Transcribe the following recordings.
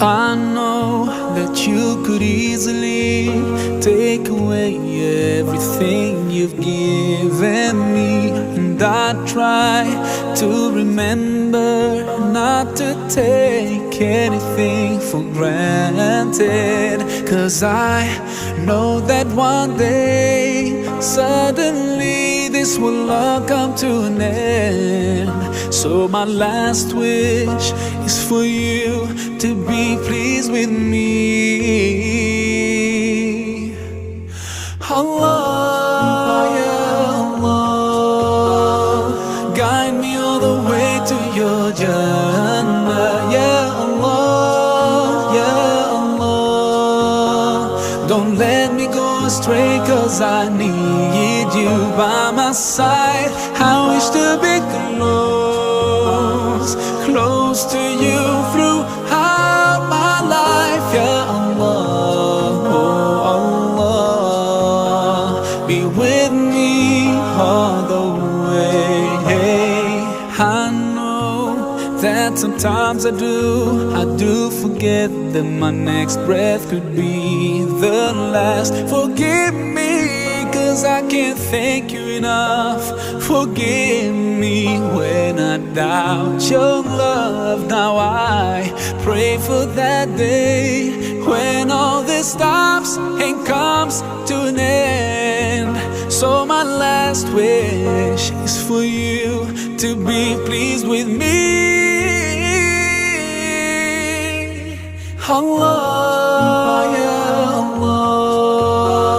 I know that you could easily take away everything you've given me, and I try to remember not to take anything for granted. 'Cause I know that one day suddenly this will all come to an end. So my last wish is for you to be pleased with me. Allah, ya Allah, guide me all the way to your Jannah. Ya Allah, ya Allah, don't let me go astray, 'cause I need you by my side. I wish to be close to you throughout my life. Ya Allah, oh Allah, be with me all the way. I know that sometimes I do forget that my next breath could be the last. Forgive me, 'cause I can't thank you enough. Forgive me when I doubt your love. Now I pray for that day when all this stops and comes to an end. So my last wish is for you to be pleased with me. Allah, ya Allah,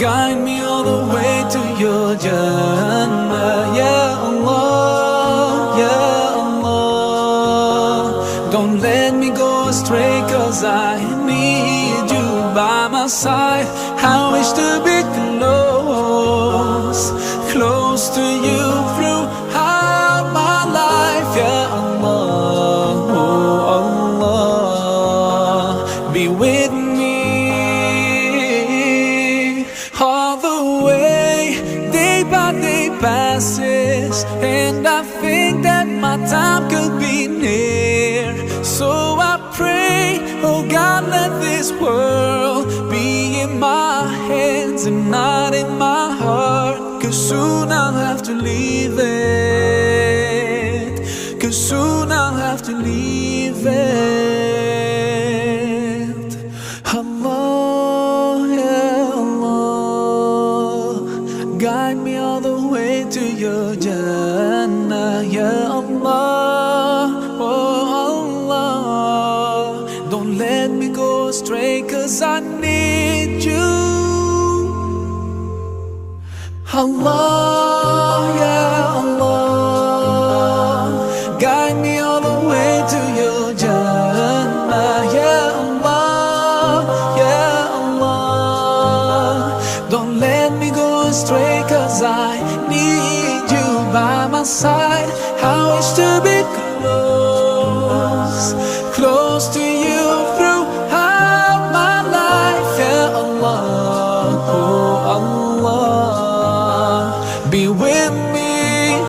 guide me all the way to your Jannah. Ya Allah, ya Allah, don't let me go astray, 'cause I need you by my side. I wish to be close to you throughout my life. Ya Allah, oh Allah, be with me all the way. Day by day passes, and I think that my time could be near. So I pray, oh God, let this world be in my hands and not in my heart. 'Cause soon I'll have to leave it. 'Cause soon I'll have to leave it. Allah, ya Allah, guide me all the way to your Jannah. Ya Allah, oh Allah, don't let me go astray, 'cause I need you. Allah, ya Allah, guide me all the way to your Jannah. Ya Allah, ya Allah, don't let me go astray, 'cause I need you by my side. I wish to be close to you throughout my life. Ya Allah, oh Allah, be with me